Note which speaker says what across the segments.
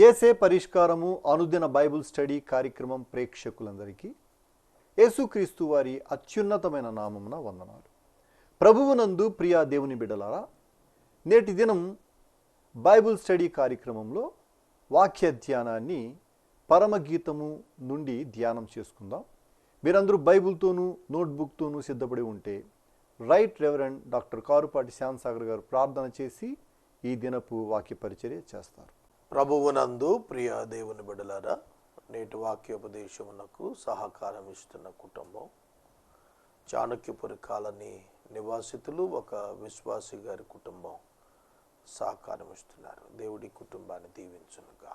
Speaker 1: యేసే పరిష్కారము అనుదిన Bible study కార్యక్రమం ప్రేక్షకులందరికీ యేసుక్రీస్తు వారి అత్యున్నతమైన నామమున వందనాలు. ప్రభువునందు ప్రియా దేవుని బిడ్డలారా, నేటి దినం బైబిల్ స్టడీ కార్యక్రమంలో వాక్య ధ్యానాన్ని పరమగీతము నుండి ధ్యానం చేసుకుందాం. మీరందరూ బైబిల్తోనూ నోట్బుక్తోనూ సిద్ధపడి ఉంటే రైట్ రెవరెండ్ డాక్టర్ కారుపాటి శ్యాంసాగర్ గారు ప్రార్థన చేసి ఈ దినపు వాక్య పరిచర్య చేస్తారు.
Speaker 2: ప్రభువునందు ప్రియ దేవుని బిడ్డలారా, నేటి వాక్యోపదేశమునకు సహకారం ఇస్తున్న కుటుంబం చాణక్యపురి కాలనీ నివాసితులు, ఒక విశ్వాసి గారి కుటుంబం సహకారం ఇస్తున్నారు. దేవుడి కుటుంబాన్ని దీవించునుగా.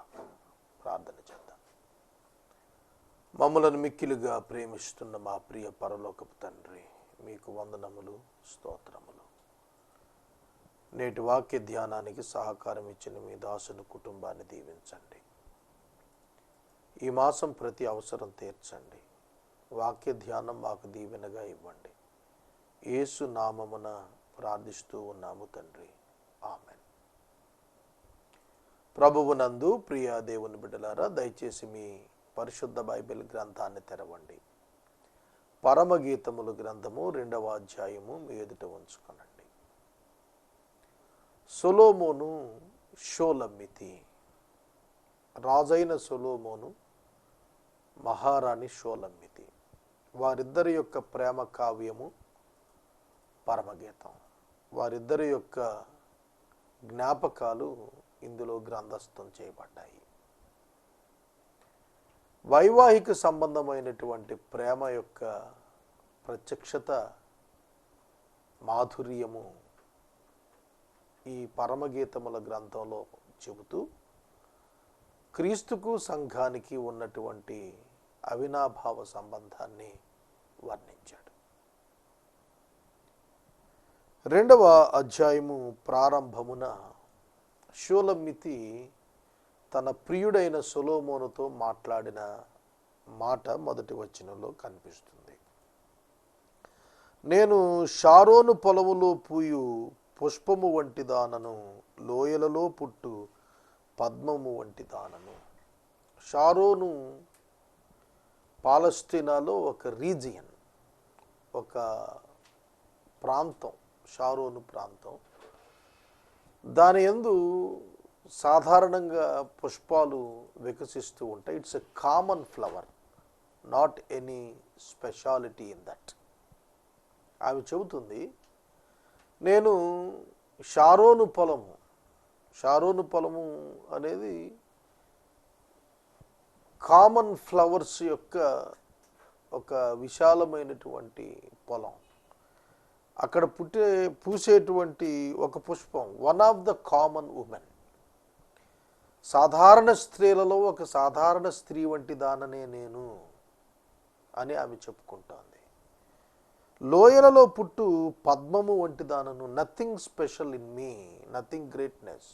Speaker 2: ప్రార్థన చేద్దాం. మమ్మలను మిక్కిలుగా ప్రేమిస్తున్న మా ప్రియ పరలోకపు తండ్రి, మీకు వందనములు, స్తోత్రములు. నేటి వాక్య ధ్యానానికి సహకారం ఇచ్చిన మీ దాసుని కుటుంబాన్ని దీవించండి. ఈ మాసం ప్రతి అవసరం తీర్చండి. వాక్య ధ్యానం మాకు దీవెనగా ఇవ్వండి. యేసు నామమున ప్రార్థిస్తూ ఉన్నాము తండ్రి, ఆమెన్. ప్రభువునందు ప్రియ దేవుని బిడ్డలారా, దయచేసి మీ పరిశుద్ధ బైబిల్ గ్రంథాన్ని తెరవండి. పరమగీతములు గ్రంథము 2వ అధ్యాయము మీ ఎదుట ఉంచుకొనండి. సొలొమోను షోలమ్మితి. రాజైన సొలొమోను, మహారాణి షోలమ్మితి, వారిద్దరి యొక్క ప్రేమ కావ్యము పరమగీతం. వారిద్దరి యొక్క జ్ఞాపకాలు ఇందులో గ్రంథస్థం చేయబడ్డాయి. వైవాహిక సంబంధమైనటువంటి ప్రేమ యొక్క ప్రత్యక్షత, మాధుర్యము ఈ పరమగీతముల గ్రంథంలో చెబుతూ క్రీస్తుకు సంఘానికి ఉన్నటువంటి అవినాభావ సంబంధాన్ని వర్ణించాడు. 2వ అధ్యాయము ప్రారంభమున షోలమ్మితి తన ప్రియుడైన సొలొమోనుతో మాట్లాడిన మాట మొదటి వచనంలో కనిపిస్తుంది. నేను షారోను పొలములో పూయు పుష్పము వంటి దానను, లోయలలో పుట్టు పద్మము వంటి దానను. షారోను పాలస్తీనాలో ఒక రీజియన్, ఒక ప్రాంతం, షారోను ప్రాంతం. దాని యందు సాధారణంగా పుష్పాలు వికసిస్తూ ఉంటాయి. It's a common flower, not any speciality in that. ఆమె చెబుతుంది, నేను షారోను పొలము అనేది కామన్ ఫ్లవర్స్ యొక్క ఒక విశాలమైనటువంటి పొలం. అక్కడ పూసేటువంటి ఒక పుష్పం, one of the common women, సాధారణ స్త్రీలలో ఒక సాధారణ స్త్రీ వంటి దాననే నేను అని ఆమె చెప్పుకుంటోంది. లోయలలో పుట్టు పద్మము వంటి దానను, nothing special in me, nothing greatness,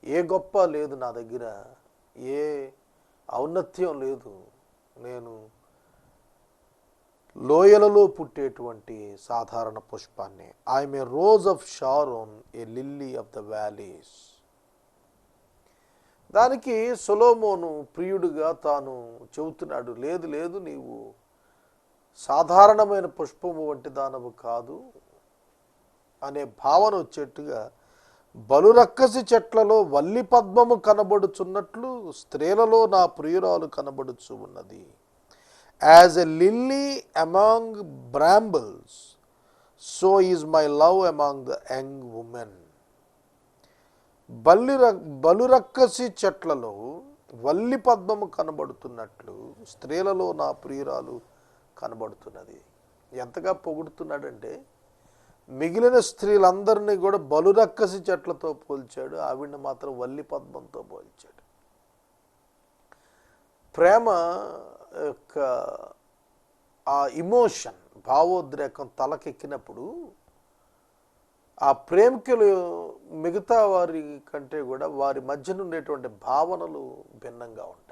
Speaker 2: ఏ గొప్ప లేదు నా దగ్గర, ఏ ఔన్నత్యం లేదు, నేను లోయలలో పుట్టేటువంటి సాధారణ పుష్పాన్ని. I'm a rose of Sharon, A lily of the valleys. దానికి సొలొమోను ప్రియుడుగా తాను చెబుతున్నాడు, లేదు లేదు, నీవు సాధారణమైన పుష్పము వంటి దానవు కాదు అనే భావన వచ్చేట్టుగా, బలురక్కసి చెట్లలో వల్లి పద్మము కనబడుచున్నట్లు స్త్రీలలో నా ప్రియురాలు కనబడుచు ఉన్నది. As a lily among brambles, so is my love among the young women. బలురక్కసి చెట్లలో వల్లి పద్మము కనబడుతున్నట్లు స్త్రీలలో నా ప్రియురాలు కనబడుతున్నది. ఎంతగా పొగుడుతున్నాడంటే, మిగిలిన స్త్రీలందరినీ కూడా బలురక్కసి చెట్లతో పోల్చాడు, ఆవిడ్ని మాత్రం వల్లి పద్మంతో పోల్చాడు. ప్రేమ యొక్క ఆ ఇమోషన్, భావోద్రేకం తలకెక్కినప్పుడు ఆ ప్రేమికులు మిగతా వారి కంటే కూడా వారి మధ్యన ఉండేటువంటి భావనలు భిన్నంగా ఉంటాయి.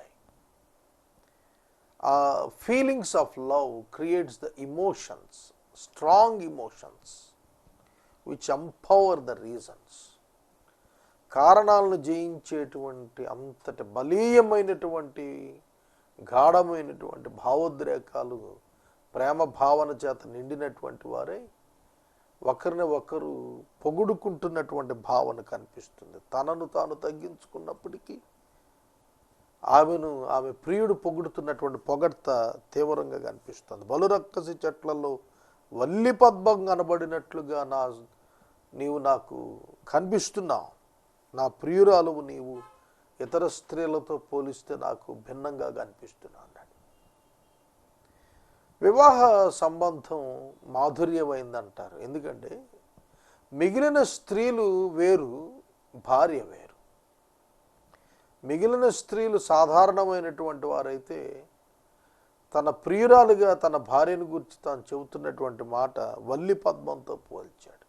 Speaker 2: Feelings of love creates the emotions, strong emotions, which empower the reasons. కారణాలను జయించేటువంటి అంతటి బలీయమైనటువంటి గాఢమైనటువంటి భావోద్రేకాలు ప్రేమ భావన చేత నిండినటువంటి వారే ఒకరిని ఒకరు పొగుడుకుంటున్నటువంటి భావన కనిపిస్తుంది. తనను తాను తగ్గించుకున్నప్పటికీ ఆమె ప్రియుడు పొగుడుతున్నటువంటి పొగడ్త తీవ్రంగా కనిపిస్తుంది. బలురక్కసి చెట్లలో వల్లి పద్మం కనబడినట్లుగా నీవు నాకు కనిపిస్తున్నావు, నా ప్రియురాలువు నీవు, ఇతర స్త్రీలతో పోలిస్తే నాకు భిన్నంగా కనిపిస్తున్నాను. వివాహ సంబంధం మాధుర్యమైందంటారు. ఎందుకంటే మిగిలిన స్త్రీలు వేరు, భార్య వేరు. మిగిలిన స్త్రీలు సాధారణమైనటువంటి వారైతే తన ప్రియురాలుగా తన భార్యను గురించి తాను చెబుతున్నటువంటి మాట వల్లి పద్మంతో పోల్చాడు.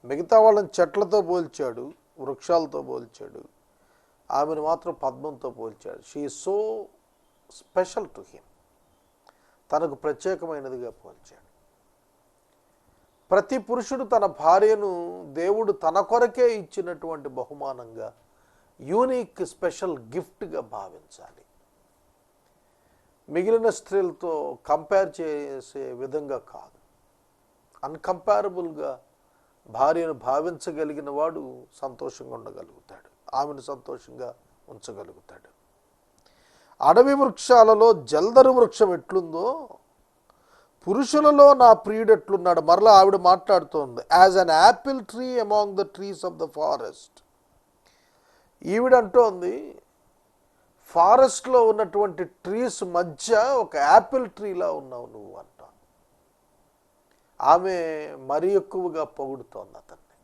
Speaker 2: మిగతా వాళ్ళని చెట్లతో పోల్చాడు, వృక్షాలతో పోల్చాడు, ఆమెను మాత్రం పద్మంతో పోల్చాడు. She is so special to him, తనకు ప్రత్యేకమైనదిగా పోల్చాడు. ప్రతి పురుషుడు తన భార్యను దేవుడు తన కొరకే ఇచ్చినటువంటి బహుమానంగా, యూనిక్ స్పెషల్ గిఫ్ట్గా భావించాలి. మిగిలిన స్త్రీలతో కంపేర్ చేసే విధంగా కాదు. అన్కంపారబుల్గా భార్యను భావించగలిగిన వాడు సంతోషంగా ఉండగలుగుతాడు, ఆమెను సంతోషంగా ఉంచగలుగుతాడు. అడవి వృక్షాలలో జల్దరు వృక్షం ఎట్లుందో పురుషులలో నా ప్రియుడు ఎట్లున్నాడు. మరలా ఆవిడ మాట్లాడుతోంది, as an apple tree among the trees of the forest. ఈవిడ అంటోంది, ఫారెస్ట్లో ఉన్నటువంటి ట్రీస్ మధ్య ఒక యాపిల్ ట్రీలా ఉన్నావు నువ్వు అంట. ఆమె మరి ఎక్కువగా పొగుడుతోంది అతన్ని.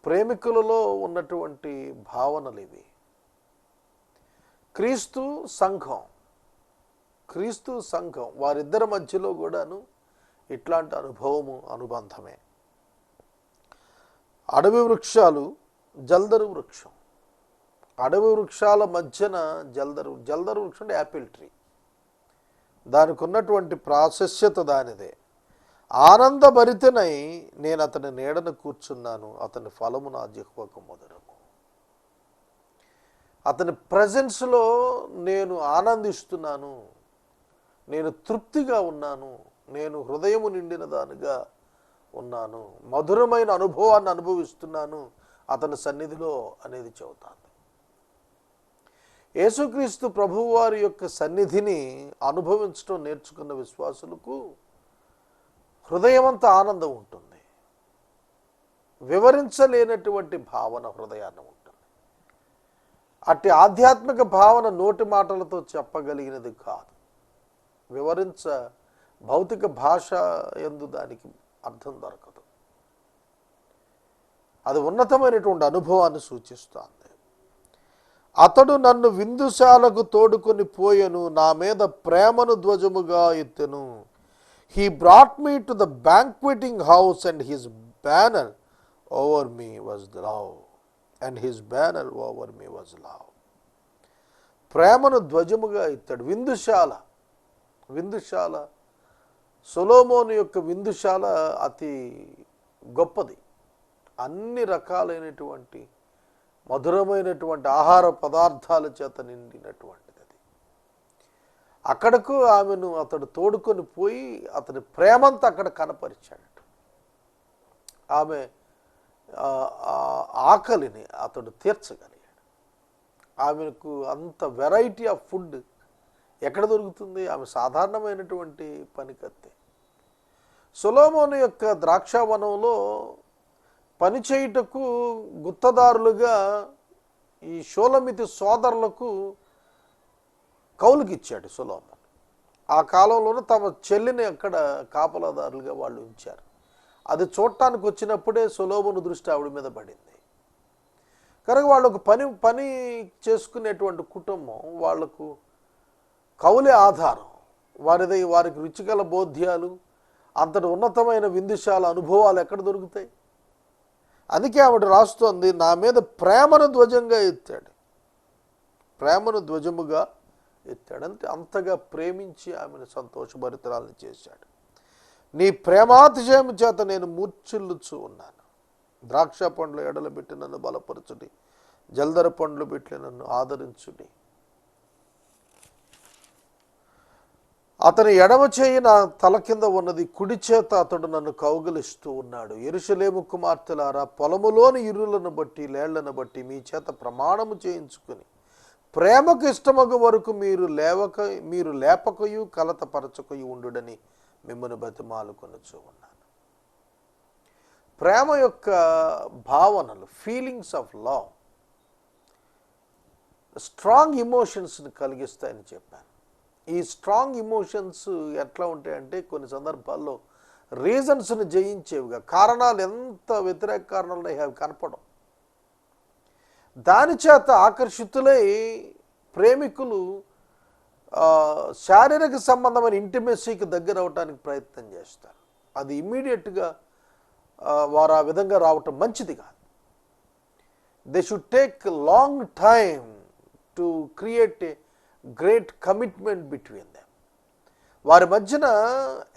Speaker 2: ప్రేమికులలో ఉన్నటువంటి భావనలు ఇవి. క్రీస్తు సంఘం వారిద్దరి మధ్యలో కూడాను ఇట్లాంటి అనుబంధమే. అడవి వృక్షాలు, జల్దరు వృక్షం, అడవి వృక్షాల మధ్యన జల్దరు వృక్షం అంటే యాపిల్ ట్రీ. దానికి ఉన్నటువంటి ప్రాశస్యత దానిదే. ఆనందభరితనై నేను అతని నీడను కూర్చున్నాను, అతని ఫలము నా జిహ్వకు మధురము. అతని ప్రజెన్స్లో నేను ఆనందిస్తున్నాను, నేను తృప్తిగా ఉన్నాను, నేను హృదయము నిండిన దానిగా ఉన్నాను, మధురమైన అనుభవాన్ని అనుభవిస్తున్నాను అతని సన్నిధిలో అనేది చెబుతాను. యేసుక్రీస్తు ప్రభువారి యొక్క సన్నిధిని అనుభవించడం నేర్చుకున్న విశ్వాసులకు హృదయమంతా ఆనందం ఉంటుంది. వివరించలేనటువంటి భావన హృదయాన్ని ఉంటుంది. అట్టి ఆధ్యాత్మిక భావన నోటి మాటలతో చెప్పగలిగినది కాదు. భౌతిక భాష యందు దానికి అర్థం దొరకదు. అది ఉన్నతమైనటువంటి అనుభవాన్ని సూచిస్తుంది. అతడు నన్ను విందుశాలకు తోడుకొని పోయెను, నా మీద ప్రేమను ధ్వజముగా ఎత్తెను. He brought me to the banqueting house and his banner over me was love. ప్రేమను ధ్వజముగా ఎత్తాడు. విందుశాల సొలొమోను యొక్క విందుశాల అతి గొప్పది. అన్ని రకాలైనటువంటి మధురమైనటువంటి ఆహార పదార్థాల చేత నిండినటువంటిది అది. అక్కడకు ఆమెను అతడు తోడుకొని పోయి అతని ప్రేమంతా అక్కడ కనపరిచాడట. ఆమె ఆకలిని అతడు తీర్చగలిగాడు. ఆమెకు అంత వెరైటీ ఆఫ్ ఫుడ్ ఎక్కడ దొరుకుతుంది? ఆమె సాధారణమైనటువంటి పనికత్తే. సొలొమోను యొక్క ద్రాక్షావనంలో పనిచేయుటకు గుత్తదారులుగా ఈ షోలమితి సోదరులకు కౌలుకిచ్చాడు సొలొమోను. ఆ కాలంలోనే తమ చెల్లిని అక్కడ కాపలాదారులుగా వాళ్ళు ఉంచారు. అది చూడటానికి వచ్చినప్పుడే సొలొమోను దృష్టి ఆవిడ మీద పడింది. కనుక వాళ్ళకు పని చేసుకునేటువంటి కుటుంబం, వాళ్లకు కౌలే ఆధారం. వారికి రుచిగల బోధ్యాలు, అంతటి ఉన్నతమైన విందుశాల అనుభవాలు ఎక్కడ దొరుకుతాయి? అందుకే ఆవిడ రాస్తోంది, నా మీద ప్రేమను ధ్వజంగా ఎత్తాడు, ప్రేమను ధ్వజముగా ఎత్తాడు. అంటే అంతగా ప్రేమించి ఆమెను సంతోషభరితరాలను చేశాడు. నీ ప్రేమాతిశయం చేత నేను మూర్ఛిల్లుచు ఉన్నాను. ద్రాక్ష పండ్లు ఎడలు పెట్టి నన్ను బలపరచుడి, జల్దర పండ్లు పెట్టి నన్ను ఆదరించుడి. అతని ఎడమ చేయి నా తల కింద ఉన్నది, కుడి చేత అతడు నన్ను కౌగిలిస్తూ ఉన్నాడు. యెరూషలేము కుమార్తెలారా, పొలములోని ఇరులను బట్టి లేళ్లను బట్టి మీ చేత ప్రమాణము చేయించుకుని ప్రేమకు ఇష్టమగు వరకు మీరు లేపకయు కలతపరచకయు ఉండుడని మిమ్మల్ని బతిమాలుకొనుచూ ఉన్నాను. ప్రేమ యొక్క భావనలు, ఫీలింగ్స్ ఆఫ్ లవ్ స్ట్రాంగ్ ఎమోషన్స్ని కలిగిస్తాయని చెప్పాను. ఈ స్ట్రాంగ్ ఎమోషన్స్ ఎట్లా ఉంటాయంటే కొన్ని సందర్భాల్లో రీజన్స్ని జయించేవిగా, కారణాలు ఎంత వ్యతిరేక కారణాలు అవి కనపడం, దాని చేత ఆకర్షితులై ప్రేమికులు శారీరక సంబంధమైన ఇంటిమెసీకి దగ్గర అవటానికి ప్రయత్నం చేస్తారు. అది ఇమ్మీడియట్గా వారు ఆ విధంగా రావటం మంచిది కాదు. They should take long time to create a great commitment between them. వారి మధ్యన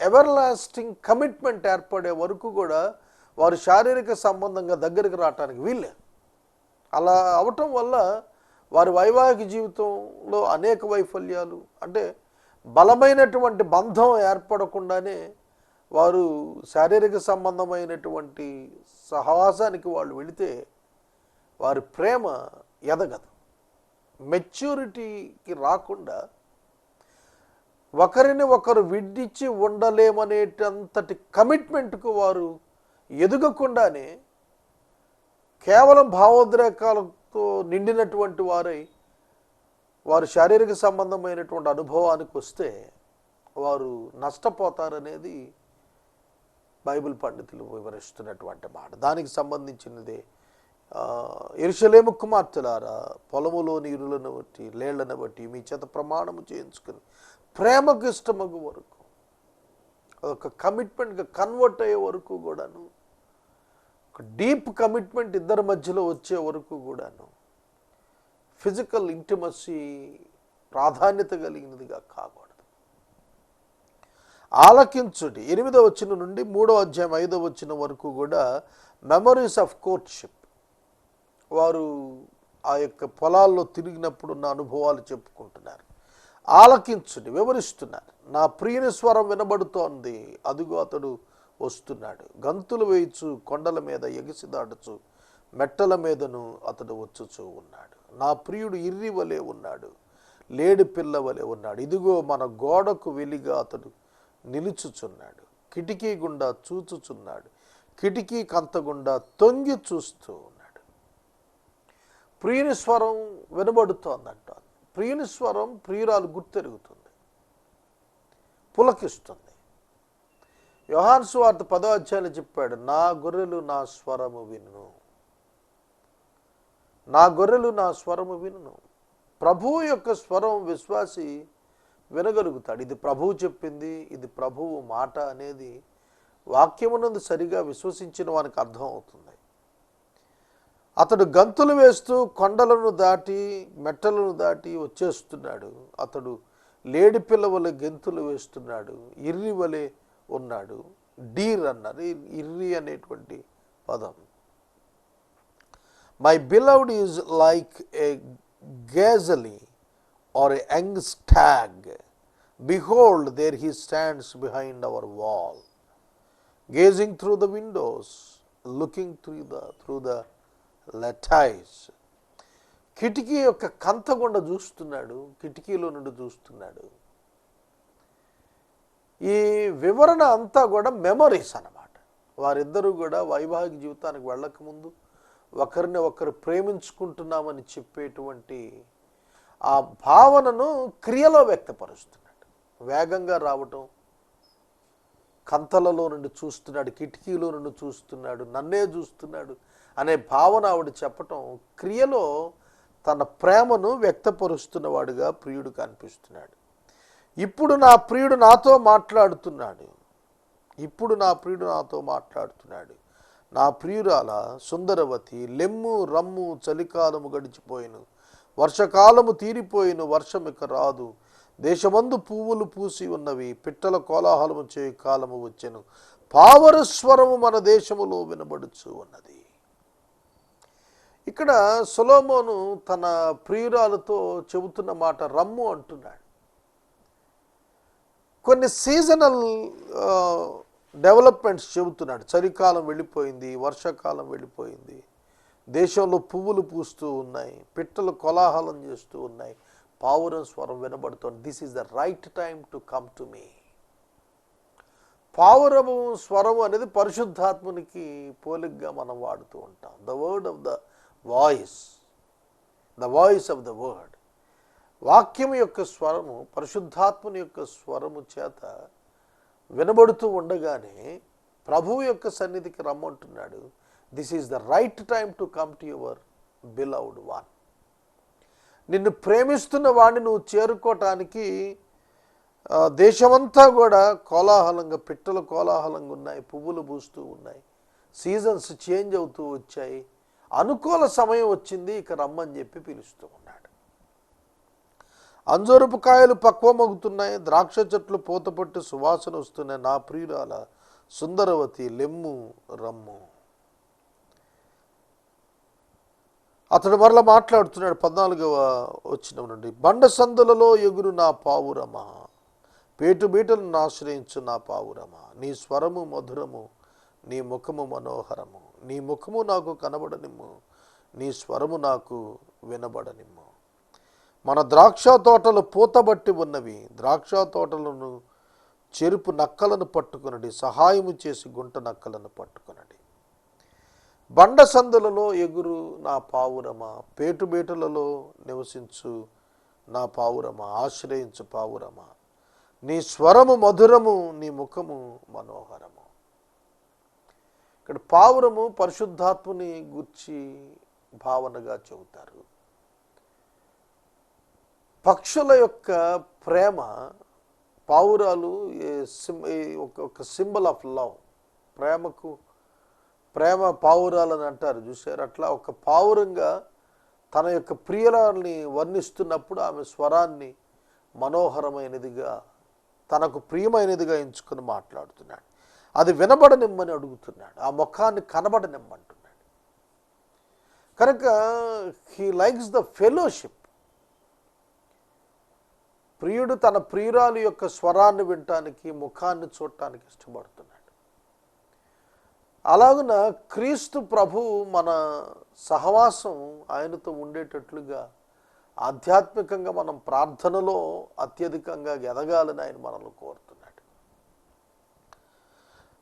Speaker 2: ఎవర్ లాస్టింగ్ కమిట్మెంట్ ఏర్పడే వరకు కూడా వారు శారీరక సంబంధంగా దగ్గరికి రావటానికి వీల్లేదు. అలా అవటం వల్ల వారి వైవాహిక జీవితంలో అనేక వైఫల్యాలు, అంటే బలమైనటువంటి బంధం ఏర్పడకుండానే వారు శారీరక సంబంధమైనటువంటి సహవాసానికి వాళ్ళు వెళితే వారి ప్రేమ ఎదగదు. మెచ్యూరిటీకి రాకుండా ఒకరిని ఒకరు విడిచి ఉండలేమనేటంతటి కమిట్మెంట్కు వారు ఎదగకుండానే కేవలం భావోద్రేకాలతో నిండినటువంటి వారు శారీరక సంబంధమైనటువంటి అనుభవానికి వస్తే వారు నష్టపోతారనేది బైబిల్ పండితులు వివరిస్తున్నటువంటి మాట. దానికి సంబంధించినదే యెరూషలేము కుమార్తెలారా, పొలములోని ఇరులను బట్టి లేళ్లను బట్టి మీ చేత ప్రమాణము చేయించుకుని ప్రేమకు ఇష్టమగు వరకు, ఒక కమిట్మెంట్గా కన్వర్ట్ అయ్యే వరకు కూడాను, ఒక డీప్ కమిట్మెంట్ ఇద్దరి మధ్యలో వచ్చే వరకు కూడాను ఫిజికల్ ఇంటిమసీ ప్రాధాన్యత కలిగినదిగా కాకూడదు. ఆలకించుడి 8వ వచనం నుండి 3వ అధ్యాయం 5వ వచనం వరకు కూడా మెమరీస్ ఆఫ్ కోర్ట్షిప్. వారు ఆ యొక్క పొలాల్లో తిరిగినప్పుడు ఉన్న అనుభవాలు చెప్పుకుంటున్నారు. ఆలకించుడి, వివరిస్తున్నారు. నా ప్రియుని స్వరం వినబడుతోంది, అదుగో అతడు వస్తున్నాడు, గంతులు వేయిచు కొండల మీద ఎగిసి దాటుచు మెట్టల మీదను అతడు వచ్చుచూ ఉన్నాడు. నా ప్రియుడు ఇర్రి వలె ఉన్నాడు, లేడి పిల్ల వలె ఉన్నాడు, ఇదిగో మన గోడకు వెలిగా అతడు నిలుచుచున్నాడు, కిటికీ గుండా చూచుచున్నాడు, కిటికీ కంత గుండా తొంగి చూస్తూ ఉన్నాడు. ప్రియుని స్వరం వినబడుతోందంట. ప్రియుని స్వరం ప్రియురాలు గుర్తెరుగుతుంది, పులకిస్తుంది. యోహాను సువార్త 10వ అధ్యాయంలో చెప్పాడు, నా గొర్రెలు నా స్వరము వినును, నా గొర్రెలు నా స్వరము వినును. ప్రభువు యొక్క స్వరం విశ్వాసి వినగలుగుతాడు. ఇది ప్రభువు చెప్పింది, ఇది ప్రభువు మాట అనేది వాక్యమునందు సరిగా విశ్వసించిన వానికి అర్థం అవుతుంది. అతడు గంతులు వేస్తూ కొండలను దాటి మెట్టలను దాటి వచ్చేస్తున్నాడు. అతడు లేడి పిల్ల వలె గెంతులు వేస్తున్నాడు, ఇర్రి వలె ఉన్నాడు. డీర్ అన్నారు, ఇర్రి అనేటువంటి పదం. My beloved is like a gazelle or a young stag, behold there he stands behind our wall, gazing through the windows, looking through the lattice. కిటికీ యొక్క కంత గుండా చూస్తున్నాడు, కిటికీలో నుండి చూస్తున్నాడు. ఈ వివరణ అంతా కూడా మెమరీస్ అన్నమాట. వారిద్దరూ కూడా వైవాహిక జీవితానికి వెళ్ళకముందు ఒకరిని ఒకరు ప్రేమించుకుంటున్నామని చెప్పేటువంటి ఆ భావనను క్రియలో వ్యక్తపరుస్తున్నాడు. వేగంగా రావటం, కంతలలో నుండి చూస్తున్నాడు, కిటికీలో నుండి చూస్తున్నాడు, నన్నే చూస్తున్నాడు అనే భావన ఆవిడ చెప్పటం, క్రియలో తన ప్రేమను వ్యక్తపరుస్తున్నవాడుగా ప్రియుడు కనిపిస్తున్నాడు. ఇప్పుడు నా ప్రియుడు నాతో మాట్లాడుతున్నాడు, ఇప్పుడు నా ప్రియుడు నాతో మాట్లాడుతున్నాడు. నా ప్రియురాల సుందరవతి, లెమ్ము రమ్ము, చలికాలము గడిచిపోయిను, వర్షకాలము తీరిపోయిను, వర్షం ఇక రాదు, దేశమందు పువ్వులు పూసి ఉన్నవి, పిట్టల కోలాహలము చేయు కాలము వచ్చెను, పావరస్వరము మన దేశములో వినబడుచు ఉన్నది. ఇక్కడ సొలొమోను తన ప్రియురాలతో చెబుతున్న మాట రమ్ము అంటున్నాడు. కొన్ని సీజనల్ డెవలప్మెంట్స్ చెబుతున్నాడు. చలికాలం వెళ్ళిపోయింది, వర్షాకాలం వెళ్ళిపోయింది, దేశంలో పువ్వులు పూస్తూ ఉన్నాయి, పిట్టలు కోలాహలం చేస్తూ ఉన్నాయి, పావురం స్వరం వినబడుతోంది. This is the right time to come to me. పావురము స్వరము అనేది పరిశుద్ధాత్మునికి పోలికగా మనం వాడుతూ ఉంటాం. The word of the voice, the voice of the word. వాక్యం యొక్క స్వరము పరిశుద్ధాత్ముని యొక్క స్వరము చేత వినబడుతూ ఉండగానే ప్రభువు యొక్క సన్నిధికి రమ్మంటున్నాడు. This is the right time to come to your beloved one. నిన్ను ప్రేమిస్తున్న వాడిని నువ్వు చేరుకోవటానికి దేశమంతా కూడా కోలాహలంగా, పిట్టలు కోలాహలంగా ఉన్నాయి, పువ్వులు పూస్తూ ఉన్నాయి, సీజన్స్ చేంజ్ అవుతూ వచ్చాయి, అనుకూల సమయం వచ్చింది, ఇక రమ్మని చెప్పి పిలుస్తూ ఉన్నాడు. అంజూరపు కాయలు పక్వమగుతున్నాయి, ద్రాక్ష చెట్లు పూతపట్టి సువాసన వస్తున్నాయి, నా ప్రియురాల సుందరవతి లెమ్ము రమ్ము. అతడు మరలా మాట్లాడుతున్నాడు 14వ వచనం నుండి. బండ సందులలో ఎగురు నా పావురమా, పేటు బీటలను ఆశ్రయించు నా పావురమా, నీ స్వరము మధురము, నీ ముఖము మనోహరము, నీ ముఖము నాకు కనబడనిమ్ము, నీ స్వరము నాకు వినబడనిమ్ము. మన ద్రాక్ష తోటలు పూతబట్టి ఉన్నవి, ద్రాక్ష తోటలను చెరుపు నక్కలను పట్టుకునడి, సహాయము చేసి గుంట నక్కలను పట్టుకునడి. బండ సందులలో ఎగురు నా పావురమా, పేటుబేటులలో నివసించు నా పావురమా, ఆశ్రయించు పావురమా, నీ స్వరము మధురము, నీ ముఖము మనోహరము. ఇక్కడ పావురము పరిశుద్ధాత్ముని గూర్చి భావనగా చెబుతారు. పక్షుల యొక్క ప్రేమ, పావురాలు ఒక సింబల్ ఆఫ్ లవ్. ప్రేమ పావురాలని అంటారు చూసారు. అట్లా ఒక పావురంగా తన యొక్క ప్రియురాల్ని వర్ణిస్తున్నప్పుడు ఆమె స్వరాన్ని మనోహరమైనదిగా, తనకు ప్రియమైనదిగా ఎంచుకుని మాట్లాడుతున్నాడు. అది వినబడనిమ్మని అడుగుతున్నాడు, ఆ ముఖాన్ని కనబడనిమ్మంటున్నాడు. కనుక హీ లైక్స్ ద ఫెలోషిప్. ప్రియుడు తన ప్రియురాలు యొక్క స్వరాన్ని వినటానికి, ముఖాన్ని చూడటానికి ఇష్టపడుతున్నాడు. అలాగున క్రీస్తు ప్రభు మన సహవాసం ఆయనతో ఉండేటట్లుగా ఆధ్యాత్మికంగా మనం ప్రార్థనలో అత్యధికంగా ఎదగాలని ఆయన మనల్ని కోరుతున్నాడు.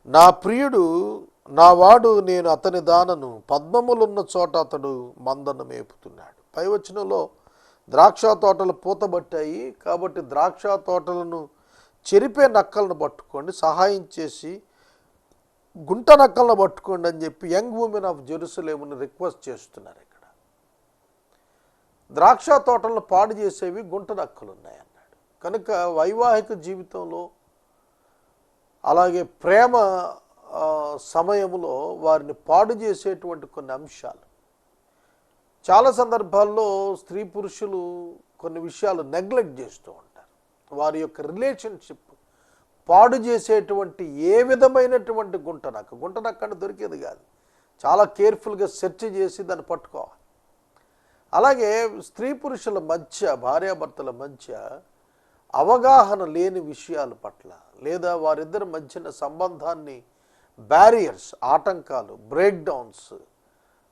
Speaker 2: నా ప్రియుడు నావాడు, నేను అతని దానను, పద్మములున్న చోట అతడు మందను మేపుతున్నాడు. పై వచనంలో ద్రాక్ష తోటలు పూతబట్టాయి కాబట్టి ద్రాక్ష తోటలను చెరిపే నక్కలను పట్టుకోండి, సహాయం చేసి గుంట నక్కలను పట్టుకోండి అని చెప్పి యంగ్ ఉమెన్ ఆఫ్ జెరూసలేమును రిక్వెస్ట్ చేస్తున్నారు. ఇక్కడ ద్రాక్ష తోటలను పాడు చేసేవి గుంట నక్కలు ఉన్నాయన్నాడు. కనుక వైవాహిక జీవితంలో అలాగే ప్రేమ సమయంలో వారిని పాడు చేసేటువంటి కొన్ని అంశాలు, చాలా సందర్భాల్లో స్త్రీ పురుషులు కొన్ని విషయాలు నెగ్లెక్ట్ చేస్తూ ఉంటారు. వారి యొక్క రిలేషన్షిప్ పాడు చేసేటువంటి ఏ విధమైనటువంటి గుంట నక్క అంటే దొరికేది కాదు, చాలా కేర్ఫుల్గా సెర్చ్ చేసి దాన్ని పట్టుకోవాలి. అలాగే స్త్రీ పురుషుల మధ్య, భార్యాభర్తల మధ్య అవగాహన లేని విషయాల పట్ల, లేదా వారిద్దరి మధ్యన సంబంధాన్ని బ్యారియర్స్, ఆటంకాలు, బ్రేక్ డౌన్స్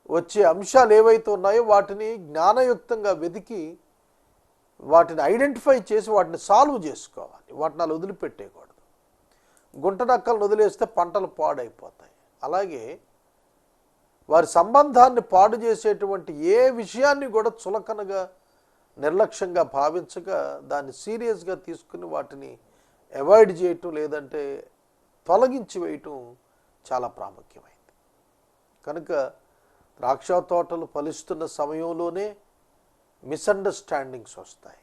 Speaker 2: వచ్చే అంశాలు ఏవైతే ఉన్నాయో వాటిని జ్ఞానయుక్తంగా వెతికి వాటిని ఐడెంటిఫై చేసి వాటిని సాల్వ్ చేసుకోవాలి. వాటిని అలా వదిలిపెట్టేయకూడదు. గుంట నక్కలను వదిలేస్తే పంటలు పాడైపోతాయి. అలాగే వారి సంబంధాన్ని పాడు చేసేటువంటి ఏ విషయాన్ని కూడా చులకనగా, నిర్లక్ష్యంగా భావించగా దాన్ని సీరియస్గా తీసుకుని వాటిని అవాయిడ్ చేయటం, లేదంటే తొలగించి వేయటం చాలా ప్రాముఖ్యమైంది. కనుక ద్రాక్ష తోటలు ఫలిస్తున్న సమయంలోనే మిస్అండర్స్టాండింగ్స్ వస్తాయి.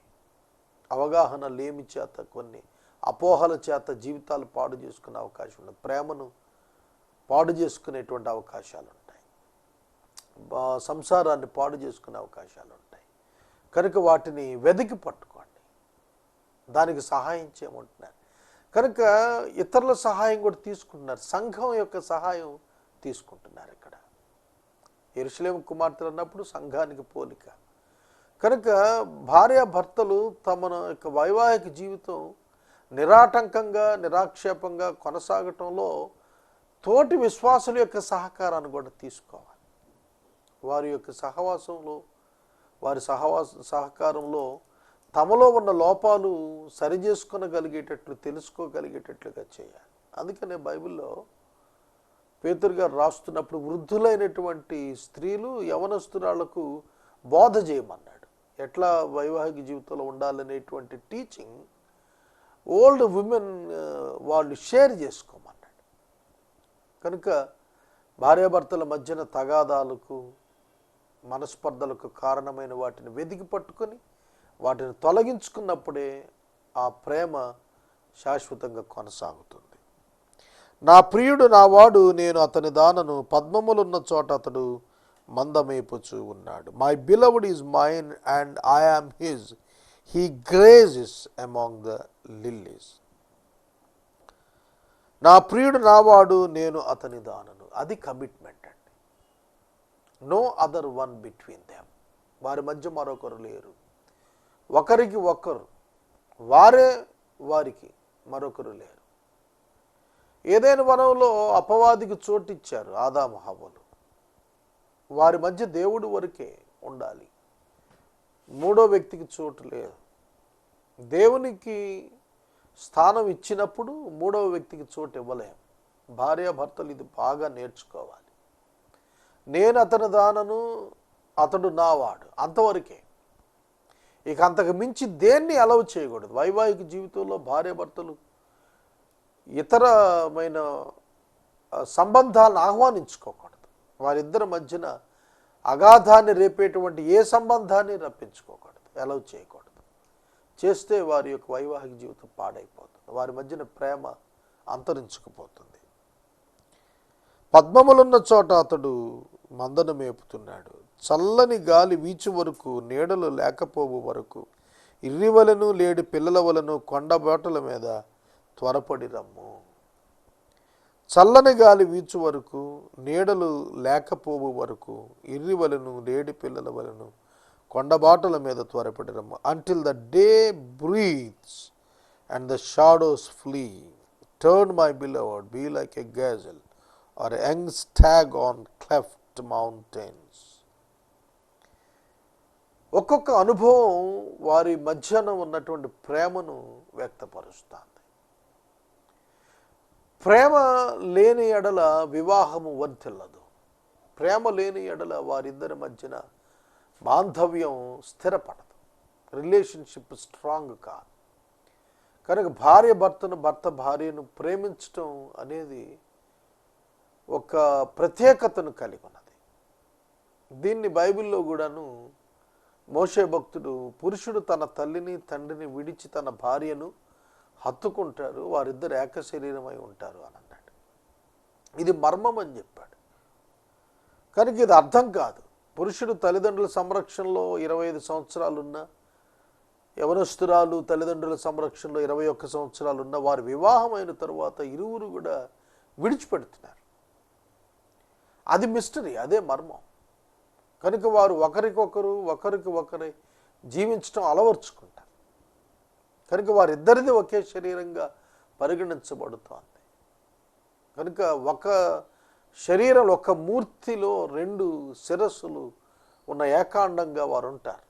Speaker 2: అవగాహన లేమి చేత, కొన్ని అపోహల చేత జీవితాలు పాడు చేసుకునే అవకాశం ఉంది. ప్రేమను పాడు చేసుకునేటువంటి అవకాశాలు ఉంటాయి. సంసారాన్ని పాడు చేసుకునే అవకాశాలు ఉంటాయి. కనుక వాటిని వెతికి పట్టుకోండి, దానికి సహాయం చేయమంటున్నారు. కనుక ఇతరుల సహాయం కూడా తీసుకుంటున్నారు, సంఘం యొక్క సహాయం తీసుకుంటున్నారు. ఇక్కడ యెరూషలేము కుమార్తెలు అన్నప్పుడు సంఘానికి పోలిక. కనుక భార్యాభర్తలు తమ యొక్క వైవాహిక జీవితం నిరాటంకంగా నిరాక్షేపంగా కొనసాగటంలో తోటి విశ్వాసుల యొక్క సహకారాన్ని కూడా తీసుకోవాలి. వారి యొక్క సహవాసంలో వారి సహకారంలో తమలో ఉన్న లోపాలు సరిచేసుకొనగలిగేటట్లు తెలుసుకోగలిగేటట్లుగా చేయాలి. అందుకనే బైబిల్లో పేతురు గారు రాస్తున్నప్పుడు వృద్ధులైనటువంటి స్త్రీలు యవనస్తురాళ్లకు బోధ చేయమన్నాడు. ఎట్లా వైవాహిక జీవితంలో ఉండాలనేటువంటి టీచింగ్ ఓల్డ్ విమెన్ వాళ్ళు షేర్ చేసుకోమన్నాడు. కనుక భార్యాభర్తల మధ్యన తగాదాలకు మనస్పర్ధలకు కారణమైన వాటిని వెతికి పట్టుకొని వాటిని తొలగించుకున్నప్పుడే ఆ ప్రేమ శాశ్వతంగా కొనసాగుతుంది. నా ప్రియుడు నా వాడు, నేను అతని దానను, పద్మములున్న చోట అతడు మందమేపుచూ ఉన్నాడు. My beloved is mine and I am his, he grazes among the lilies. నా ప్రియుడు నావాడు, నేను అతని దానను. అది కమిట్మెంట్ అండి. No other one between them. వారి మధ్య మరొకరు లేరు. ఒకరికి ఒకరు, వారే వారికి, మరొకరు లేరు. ఏదైనా వనంలో అపవాదికి చోటిచ్చారు ఆదాము హవ్వలు. వారి మధ్య దేవుడు వరకే ఉండాలి, మూడో వ్యక్తికి చోటు లేదు. దేవునికి స్థానం ఇచ్చినప్పుడు మూడవ వ్యక్తికి చోటు ఇవ్వలేం. భార్యాభర్తలు ఇది బాగా నేర్చుకోవాలి. నేను అతని దానను, అతడు నావాడు, అంతవరకే. ఇక అంతకు మించి దేన్ని అలవ్ చేయకూడదు. వైవాహిక జీవితంలో భార్యాభర్తలు ఇతరమైన సంబంధాలను ఆహ్వానించుకోకూడదు. వారిద్దరి మధ్యన అగాధాన్ని రేపేటువంటి ఏ సంబంధాన్ని రప్పించుకోకూడదు, అలవ్ చేయకూడదు. చేస్తే వారి యొక్క వైవాహిక జీవితం పాడైపోతుంది. వారి మధ్యన ప్రేమ అంతరించుకుపోతుంది. పద్మములున్న చోట అతడు మందను మేపుతున్నాడు. చల్లని గాలి వీచు వరకు, నీడలు లేకపోవు వరకు, ఇర్రివలను లేడి పిల్లల వలను కొండబాటల మీద త్వరపడి రమ్ము. చల్లని గాలి వీచు వరకు, నీడలు లేకపోవు వరకు, ఇర్రివలను లేడి పిల్లల వలను కొండబాటల మీద త్వరపడి రమ్ము. Until the day breathes and the shadows flee, turn my beloved, be like a gazelle or young stag on cleft mountains. ఒక్కొక్క అనుభవం వారి మధ్యన ఉన్నటువంటి ప్రేమను వ్యక్తపరుస్తుంది. ప్రేమ లేని ఎడల వివాహము వర్ధిల్లదు. ప్రేమ లేని ఎడల వారిద్దరి మధ్యన బాంధవ్యం స్థిరపడదు, రిలేషన్షిప్ స్ట్రాంగ్ కాదు. కనుక భార్య భర్తను, భర్త భార్యను ప్రేమించటం అనేది ఒక ప్రత్యేకతను కలిగి ఉన్నది. దీన్ని బైబిల్లో కూడాను మోషే భక్తుడు, పురుషుడు తన తల్లిని తండ్రిని విడిచి తన భార్యను హత్తుకుంటారు, వారిద్దరు ఏక శరీరమై ఉంటారు అని అన్నాడు. ఇది మర్మం అని చెప్పాడు. కనుక ఇది అర్థం కాదు. పురుషుడు తల్లిదండ్రుల సంరక్షణలో 25 సంవత్సరాలున్నా, యవనస్తురాలు తల్లిదండ్రుల సంరక్షణలో 21 సంవత్సరాలున్నా, వారు వివాహమైన తరువాత ఇరువురు కూడా విడిచిపెడుతున్నారు. అది మిస్టరీ, అదే మర్మం. కనుక వారు ఒకరికి ఒకరే జీవించడం అలవర్చుకుంటారు. కనుక వారిద్దరిది ఒకే శరీరంగా పరిగణించబడుతోంది. కనుక ఒక శరీరం, ఒక మూర్తిలో 2 శిరస్సులు ఉన్న ఏకాండంగా వారు ఉంటారు.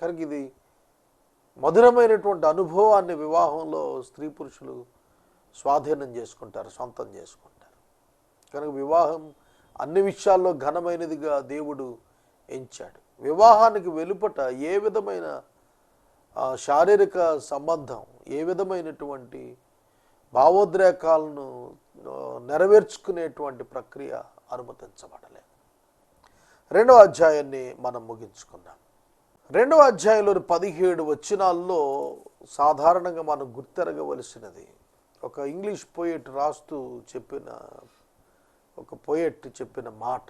Speaker 2: కనుక ఇది మధురమైనటువంటి అనుభవాన్ని వివాహంలో స్త్రీ పురుషులు స్వాధీనం చేసుకుంటారు, సొంతం చేసుకుంటారు. కనుక వివాహం అన్ని విషయాల్లో ఘనమైనదిగా దేవుడు ఎంచాడు. వివాహానికి వెలుపట ఏ విధమైన శారీరక సంబంధం, ఏ విధమైనటువంటి భావోద్రేకాలను నెరవేర్చుకునేటువంటి ప్రక్రియ అనుమతించబడలేదు. 2వ అధ్యాయాన్ని మనం ముగించుకున్నాం. 2వ అధ్యాయంలోని 17 వచనాల్లో సాధారణంగా మనం గుర్తెరగవలసినది, ఒక ఇంగ్లీష్ పోయెట్ రాస్తూ చెప్పిన, ఒక పోయెట్ చెప్పిన మాట,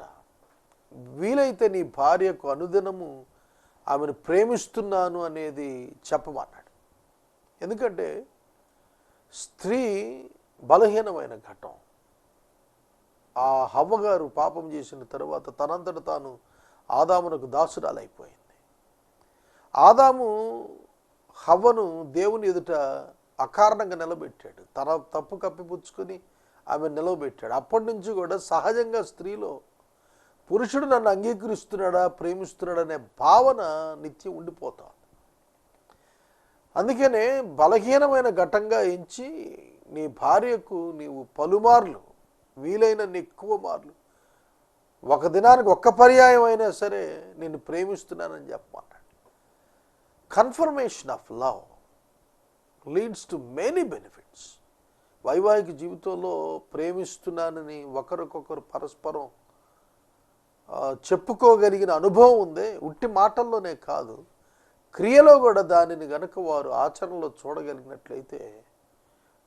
Speaker 2: వీలైతే నీ భార్యకు అనుదినము ఆమెను ప్రేమిస్తున్నాను అనేది చెప్పమన్నాడు. ఎందుకంటే స్త్రీ బలహీనమైన ఘటం. ఆ హవ్వ గారు పాపం చేసిన తరువాత తనంతట తాను ఆదామునకు దాసురాలైపోయింది. ఆదాము హవ్వను దేవుని ఎదుట అకారణంగా నిలబెట్టాడు. తన తప్పు కప్పిపుచ్చుకొని ఆమె నిలవబెట్టాడు. అప్పటి నుంచి కూడా సహజంగా స్త్రీలో పురుషుడు నన్ను అంగీకరిస్తున్నాడా, ప్రేమిస్తున్నాడా అనే భావన నిత్యం ఉండిపోతాం. అందుకనే బలహీనమైన ఘటంగా ఎంచి నీ భార్యకు నీవు పలుమార్లు, వీలైనన్ని ఎక్కువ మార్లు, ఒక దినానికి ఒక్క పర్యాయం అయినా సరే నేను ప్రేమిస్తున్నానని చెప్పమాట. Confirmation of love leads to many benefits. వైవాహిక జీవితంలో ప్రేమిస్తున్నానని ఒకరికొకరు పరస్పరం చెప్పుకోగలిగిన అనుభవం ఉందే, ఉట్టి మాటల్లోనే కాదు, క్రియలో కూడా దానిని గనక వారు ఆచరణలో చూడగలిగినట్లయితే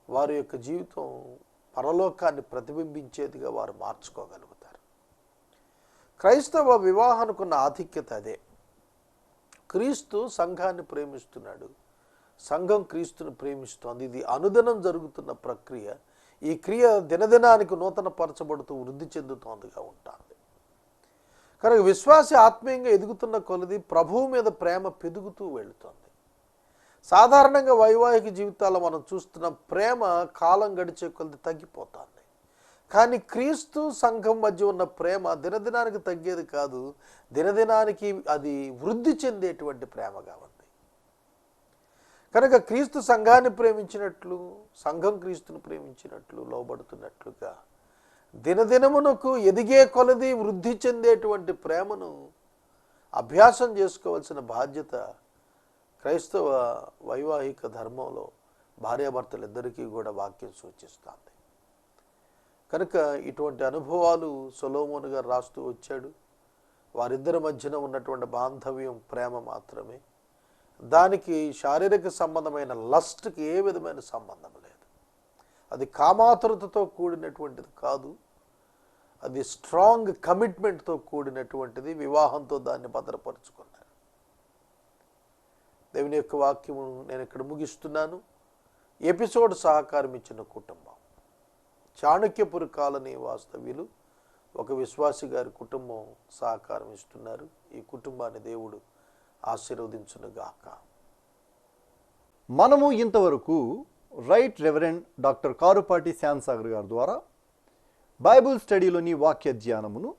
Speaker 2: వారి యొక్క జీవితం పరలోకాన్ని ప్రతిబింబించేదిగా వారు మార్చుకోగలుగుతారు. క్రైస్తవ వివాహానికి ఉన్న ఆధిక్యత అదే. క్రీస్తు సంఘాన్ని ప్రేమిస్తున్నాడు, సంఘం క్రీస్తుని ప్రేమిస్తోంది. ఇది అనుదినం జరుగుతున్న ప్రక్రియ. ఈ క్రియ దినదినానికి నూతన పరచబడుతూ వృద్ధి చెందుతోందిగా ఉంటుంది. కనుక విశ్వాసి ఆత్మీయంగా ఎదుగుతున్న కొలది ప్రభువు మీద ప్రేమ పెరుగుతూ వెళుతుంది. సాధారణంగా వైవాహిక జీవితాల్లో మనం చూస్తున్న ప్రేమ కాలం గడిచే కొలది తగ్గిపోతుంది. కానీ క్రీస్తు సంఘం మధ్య ఉన్న ప్రేమ దినదినానికి తగ్గేది కాదు, దినదినానికి అది వృద్ధి చెందేటువంటి ప్రేమగా ఉంది. కనుక క్రీస్తు సంఘాన్ని ప్రేమించినట్లు, సంఘం క్రీస్తుని ప్రేమించినట్లు, లోబడుతున్నట్లుగా దినదినమునకు ఎదిగే కొలది వృద్ధి చెందేటువంటి ప్రేమను అభ్యాసం చేసుకోవాల్సిన బాధ్యత క్రైస్తవ వైవాహిక ధర్మంలో భార్యాభర్తలిద్దరికీ కూడా వాక్యం సూచిస్తుంది. కనుక ఇటువంటి అనుభవాలు సొలొమోను గారు రాస్తూ వచ్చాడు. వారిద్దరి మధ్యన ఉన్నటువంటి బాంధవ్యం ప్రేమ మాత్రమే. దానికి శారీరక సంబంధమైన లస్ట్కి ఏ విధమైన సంబంధం లేదు. అది కామాతురతతో కూడినటువంటిది కాదు, అది స్ట్రాంగ్ కమిట్మెంట్తో కూడినటువంటిది. వివాహంతో దాన్ని భద్రపరుచుకున్నారు. దేవుని యొక్క వాక్యము నేను ఇక్కడ ముగిస్తున్నాను. ఎపిసోడ్ సహకారం ఇచ్చిన కుటుంబం చాణక్యపురి కాలనీ వాస్తవ్యులు, ఒక విశ్వాసి గారి కుటుంబం సహకారం ఇస్తున్నారు. ఈ కుటుంబాన్ని దేవుడు ఆశీర్వదించునుగాక.
Speaker 1: మనము ఇంతవరకు రైట్ రెవరెండ్ డాక్టర్ కారుపాటి శ్యామ్సాగర్ గారి ద్వారా బైబుల్ స్టడీలోని వాక్య ధ్యానమును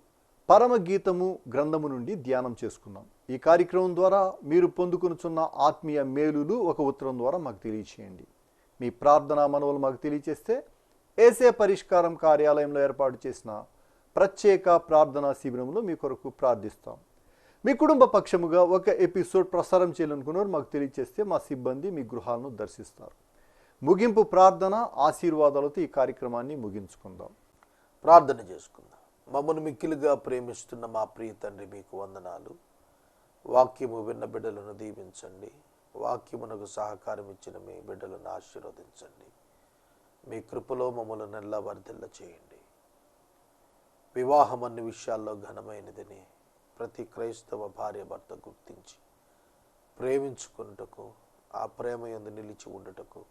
Speaker 1: పరమగీతము గ్రంథము నుండి ధ్యానం చేసుకున్నాం. ఈ కార్యక్రమం ద్వారా మీరు పొందుకొనుచున్న ఆత్మీయ మేలులు ఒక ఉత్తరం ద్వారా మాకు తెలియచేయండి. మీ ప్రార్థనా మనవులు మాకు తెలియచేస్తే ఏసే పరిష్కారం కార్యాలయంలో ఏర్పాటు చేసిన ప్రత్యేక ప్రార్థనా శిబిరంలో మీ కొరకు ప్రార్థిస్తాం. మీ కుటుంబ పక్షముగా ఒక ఎపిసోడ్ ప్రసారం చేయాలనుకున్నారు మాకు తెలియచేస్తే మా సిబ్బంది మీ గృహాలను దర్శిస్తారు. ముగింపు ప్రార్థన ఆశీర్వాదాలతో ఈ కార్యక్రమాన్ని ముగించుకుందాం.
Speaker 2: ప్రార్థన చేసుకుందాం. మమ్మల్ని మిక్కిలిగా ప్రేమిస్తున్న మా ప్రియ తండ్రి, మీకు వందనాలు. వాక్యము విన్న బిడ్డలను దీవించండి. వాక్యమునకు సహకారం ఇచ్చిన మీ బిడ్డలను ఆశీర్వదించండి. మీ కృపలో మమ్మల్ని నెల్లా వర్ధిల్ల చేయండి. వివాహం అన్ని విషయాల్లో ఘనమైనదని ప్రతి క్రైస్తవ భార్య భర్త గుర్తించి ప్రేమించుకున్నటకు, ఆ ప్రేమ యందు నిలిచి ఉండుటకు,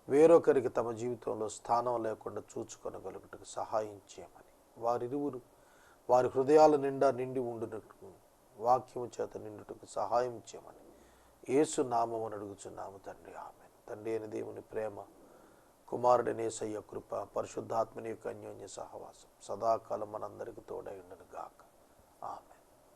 Speaker 2: వేరొకరికి తమ జీవితంలో స్థానం లేకుండా చూచుకొనగలుగుటకు సహాయం చేయమని, వారిరువురు వారి హృదయాల నిండా నిండి ఉండుటకు, వాక్యము చేత నిండుటకు సహాయం చేయమని యేసు నామమున అడుగుచున్నాము తండ్రి, ఆమేన్. తండ్రి అయిన దేవుని ప్రేమ, కుమారుడైన యేసయ్య కృప, పరిశుద్ధాత్మని యొక్క అన్యోన్య సహవాసం సదాకాలం మనందరికి తోడై ఉండును గాక.